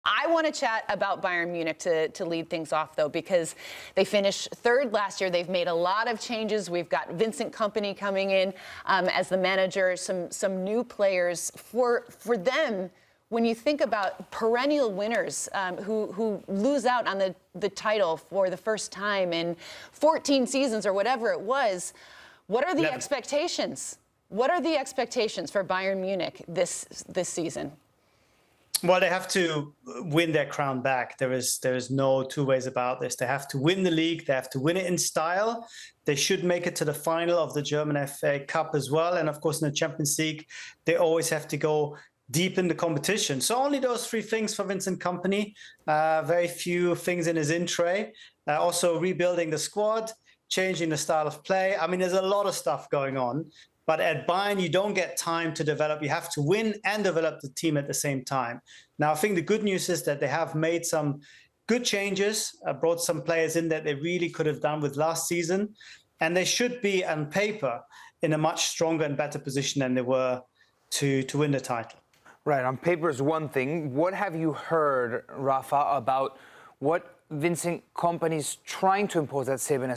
I want to chat about Bayern Munich to lead things off, though, because they finished third last year. They've made a lot of changes. We've got Vincent Kompany coming in as the manager, some new players. For them, when you think about perennial winners who lose out on the title for the first time in 14 seasons or whatever it was, what are the expectations? What are the expectations for Bayern Munich this season? Well, they have to win their crown back. There is no two ways about this. They have to win the league. They have to win it in style. They should make it to the final of the German FA Cup as well. And of course, in the Champions League, they always have to go deep in the competition. So only those three things for Vincent Kompany. Very few things in his in tray. Also rebuilding the squad, changing the style of play. I mean, there's a lot of stuff going on. But at Bayern, you don't get time to develop. You have to win and develop the team at the same time. Now, I think the good news is that they have made some good changes, brought some players in that they really could have done with last season. And they should be, on paper, in a much stronger and better position than they were to win the title. Right, on paper is one thing. What have you heard, Rafa, about what Vincent Kompany's trying to impose at Serie?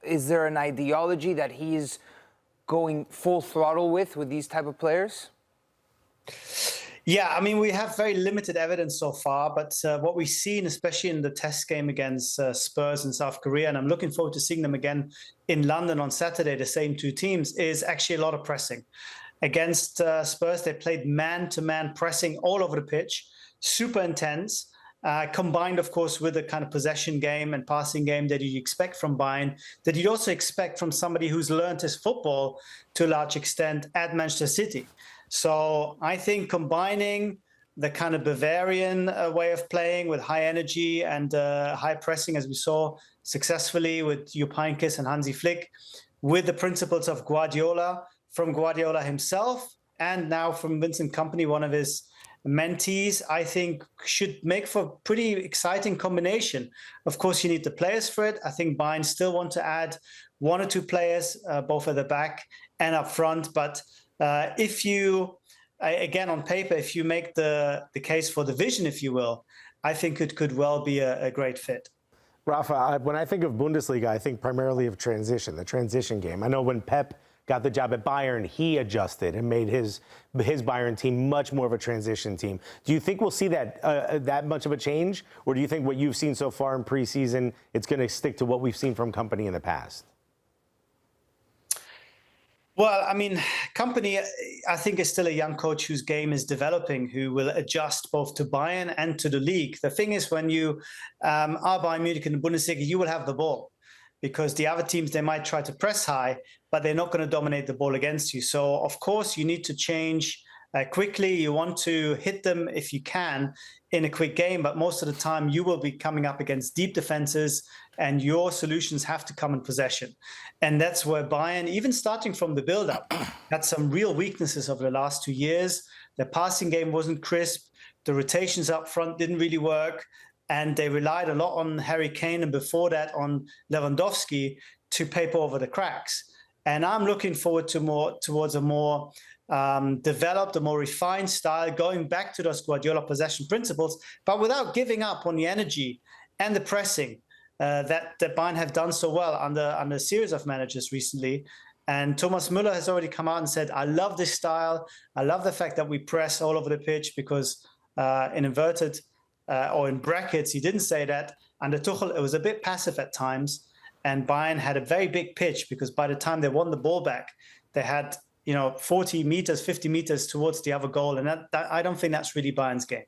Is there an ideology that he's going full throttle with these type of players? Yeah, I mean, we have very limited evidence so far, but what we've seen, especially in the test game against Spurs in South Korea, and I'm looking forward to seeing them again in London on Saturday, the same two teams, is actually a lot of pressing. Against Spurs, they played man-to-man pressing all over the pitch, super intense. Combined, of course, with the kind of possession game and passing game that you expect from Bayern, that you'd also expect from somebody who's learned his football to a large extent at Manchester City. So I think combining the kind of Bavarian way of playing with high energy and high pressing, as we saw successfully with Jupp Heynckes and Hansi Flick, with the principles of Guardiola, from Guardiola himself, and now from Vincent Kompany, one of his mentees, I think should make for a pretty exciting combination. Of course, you need the players for it. I think Bayern still want to add one or two players, both at the back and up front. But if you, again, on paper, if you make the case for the vision, if you will, I think it could well be a great fit. Rafa, when I think of Bundesliga, I think primarily of transition, the transition game. I know when Pep got the job at Bayern, he adjusted and made his Bayern team much more of a transition team. Do you think we'll see that much of a change? Or do you think what you've seen so far in preseason, it's going to stick to what we've seen from Kompany in the past? Well, I mean, Kompany, I think, is still a young coach whose game is developing, who will adjust both to Bayern and to the league. The thing is, when you are Bayern Munich in the Bundesliga, you will have the ball, because the other teams, they might try to press high, but they're not going to dominate the ball against you. So, of course, you need to change quickly. You want to hit them if you can in a quick game, but most of the time you will be coming up against deep defenses, and your solutions have to come in possession. And that's where Bayern, even starting from the build-up, had some real weaknesses over the last 2 years. The passing game wasn't crisp. The rotations up front didn't really work. And they relied a lot on Harry Kane, and before that on Lewandowski, to paper over the cracks. And I'm looking forward to towards a more developed, a more refined style, going back to those Guardiola possession principles, but without giving up on the energy and the pressing that Bayern have done so well under a series of managers recently. And Thomas Müller has already come out and said, I love this style. I love the fact that we press all over the pitch, because in inverted or in brackets, he didn't say that. Under Tuchel, it was a bit passive at times, and Bayern had a very big pitch, because by the time they won the ball back, they had 40 meters, 50 meters towards the other goal, and that I don't think that's really Bayern's game.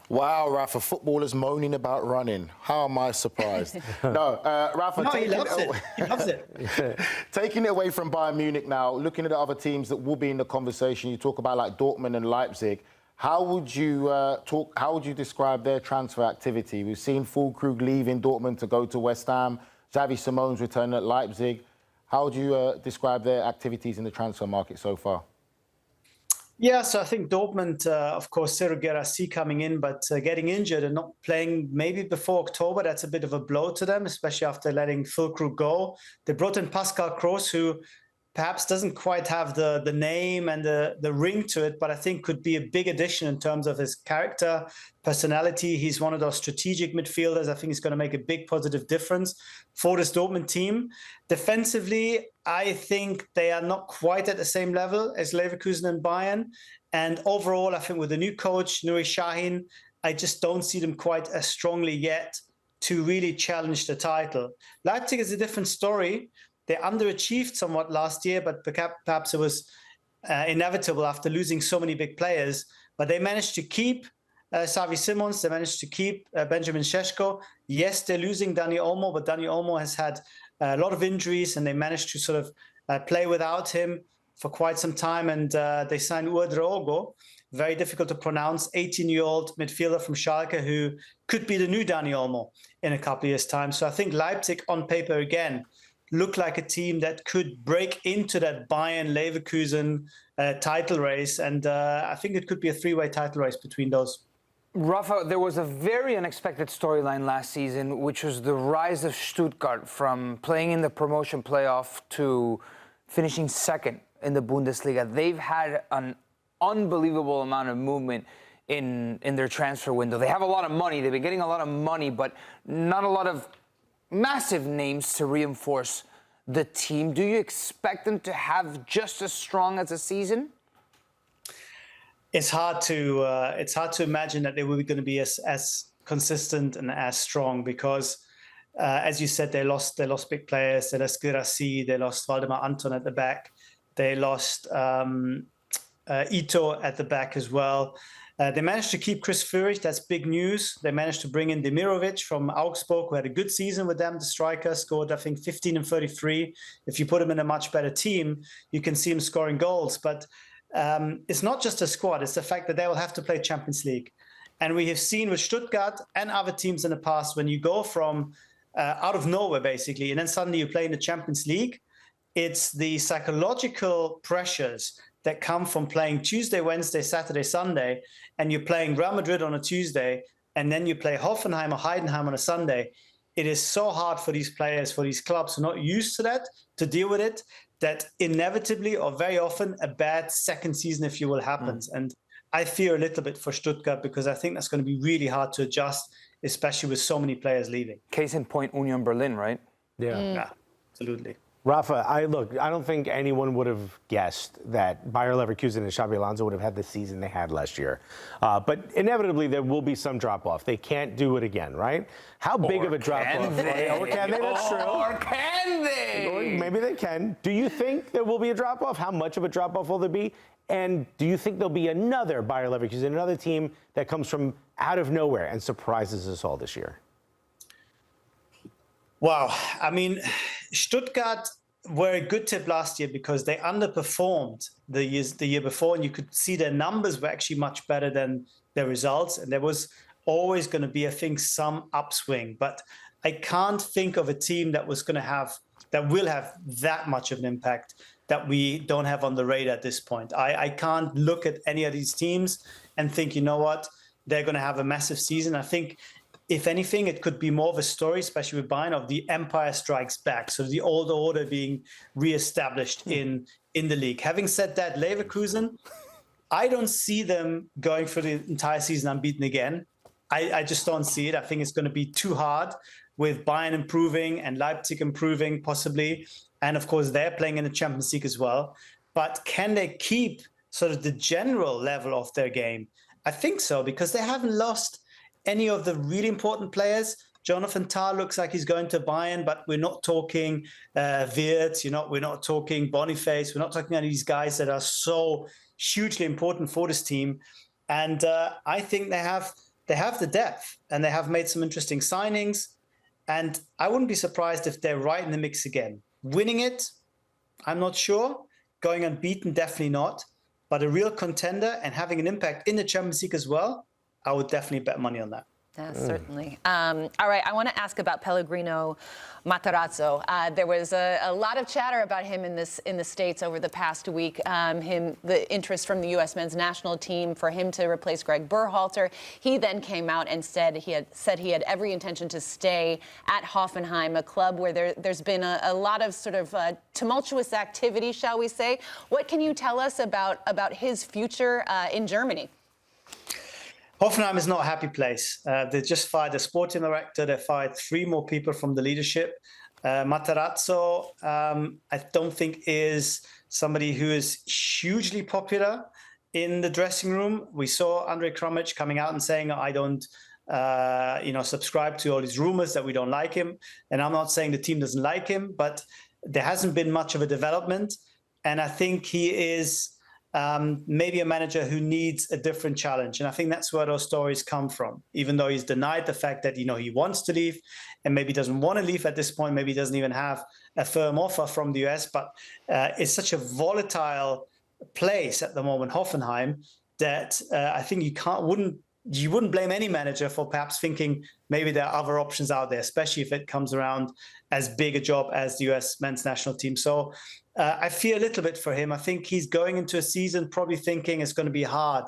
Wow, Rafa, footballers moaning about running. How am I surprised? No, Rafa, no, he loves it. He loves it. Taking it away from Bayern Munich now, looking at the other teams that will be in the conversation, you talk about like Dortmund and Leipzig. How would you describe their transfer activity? We've seen Füllkrug leaving Dortmund to go to West Ham. Xavi Simon's returning at Leipzig. How would you describe their activities in the transfer market so far? Yeah, so I think Dortmund, of course, Ciro Guirassy coming in, but getting injured and not playing maybe before October, that's a bit of a blow to them, especially after letting Füllkrug go. They brought in Pascal Gross, who perhaps doesn't quite have the name and the ring to it, but I think could be a big addition in terms of his character, personality. He's one of those strategic midfielders. I think he's going to make a big positive difference for this Dortmund team. Defensively, I think they are not quite at the same level as Leverkusen and Bayern. And overall, I think with the new coach, Nuri Sahin, I just don't see them quite as strongly yet to really challenge the title. Leipzig is a different story. They underachieved somewhat last year, but perhaps it was inevitable after losing so many big players. But they managed to keep Xavi Simons. They managed to keep Benjamin Šeško. Yes, they're losing Dani Olmo, but Dani Olmo has had a lot of injuries, and they managed to sort of play without him for quite some time. And they signed Uedrogo, very difficult to pronounce, 18-year-old midfielder from Schalke who could be the new Dani Olmo in a couple of years' time. So I think Leipzig, on paper again, look like a team that could break into that Bayern-Leverkusen title race. And I think it could be a three-way title race between those. Rafa, there was a very unexpected storyline last season, which was the rise of Stuttgart from playing in the promotion playoff to finishing second in the Bundesliga. They've had an unbelievable amount of movement in their transfer window. They have a lot of money. They've been getting a lot of money, but not a lot of massive names to reinforce the team. Do you expect them to have just as strong as a season? It's hard to imagine that they were going to be as consistent and as strong because, as you said, they lost big players. They lost Guirassy, they lost Waldemar Anton at the back, they lost Ito at the back as well. They managed to keep Chris Führich. That's big news. They managed to bring in Demirovic from Augsburg, who had a good season with them. The striker scored, I think, 15 and 33. If you put him in a much better team, you can see him scoring goals. But it's not just a squad. It's the fact that they will have to play Champions League. And we have seen with Stuttgart and other teams in the past, when you go from out of nowhere, basically, and then suddenly you play in the Champions League, it's the psychological pressures that come from playing Tuesday, Wednesday, Saturday, Sunday, and you're playing Real Madrid on a Tuesday, and then you play Hoffenheim or Heidenheim on a Sunday. It is so hard for these players, for these clubs who are not used to that, to deal with it, that inevitably or very often a bad second season, if you will, happens. And I fear a little bit for Stuttgart because I think that's going to be really hard to adjust, especially with so many players leaving. Case in point, Union Berlin, right? Yeah, absolutely. Rafa, I don't think anyone would have guessed that Bayer Leverkusen and Xabi Alonso would have had the season they had last year. But inevitably, there will be some drop-off. They can't do it again, right? How big of a drop-off? Or can they? That's true. Or can they? Or maybe they can. Do you think there will be a drop-off? How much of a drop-off will there be? And do you think there'll be another Bayer Leverkusen, another team that comes from out of nowhere and surprises us all this year? Wow. I mean, Stuttgart were a good tip last year because they underperformed the year before, and you could see their numbers were actually much better than their results. And there was always going to be, I think, some upswing. But I can't think of a team that will have that much of an impact that we don't have on the radar at this point. I can't look at any of these teams and think, you know what, they're going to have a massive season. I think, if anything, it could be more of a story, especially with Bayern, of the Empire Strikes Back. So the old order being reestablished in the league. Having said that, Leverkusen, I don't see them going for the entire season unbeaten again. I just don't see it. I think it's going to be too hard with Bayern improving and Leipzig improving possibly. And of course, they're playing in the Champions League as well. But can they keep sort of the general level of their game? I think so, because they haven't lost any of the really important players. Jonathan Tah looks like he's going to Bayern, but we're not talking Wirtz, we're not talking Boniface, we're not talking any of these guys that are so hugely important for this team. And I think they have the depth, and they have made some interesting signings. And I wouldn't be surprised if they're right in the mix again. Winning it, I'm not sure. Going unbeaten, definitely not. But a real contender and having an impact in the Champions League as well, I would definitely bet money on that. Yeah, certainly. All right, I want to ask about Pellegrino Matarazzo. There was a lot of chatter about him in the States over the past week. The interest from the U.S. men's national team for him to replace Greg Berhalter. He then came out and said he had every intention to stay at Hoffenheim, a club where there's been a lot of sort of tumultuous activity, shall we say. What can you tell us about his future in Germany? Hoffenheim is not a happy place. They just fired the sporting director. They fired 3 more people from the leadership. Matarazzo, I don't think is somebody who is hugely popular in the dressing room. We saw Andre Krumich coming out and saying, I don't subscribe to all these rumors that we don't like him. And I'm not saying the team doesn't like him, but there hasn't been much of a development. And I think he is maybe a manager who needs a different challenge. And I think that's where those stories come from, even though he's denied the fact that, he wants to leave and maybe doesn't want to leave at this point. Maybe he doesn't even have a firm offer from the US, but it's such a volatile place at the moment, Hoffenheim, that I think you wouldn't blame any manager for perhaps thinking maybe there are other options out there, especially if it comes around as big a job as the US men's national team. So I fear a little bit for him. I think he's going into a season probably thinking it's going to be hard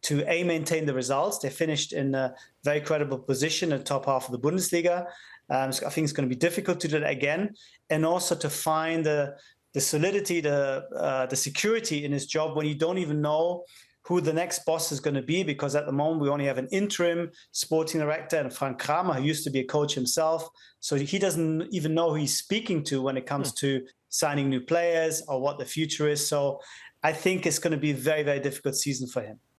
to maintain the results. They finished in a very credible position in the top half of the Bundesliga. So I think it's going to be difficult to do that again, and also to find the solidity, the security in his job when you don't even know who the next boss is going to be, because at the moment we only have an interim sporting director, and Frank Kramer, who used to be a coach himself. So he doesn't even know who he's speaking to when it comes to signing new players or what the future is. So I think it's going to be a very, very difficult season for him.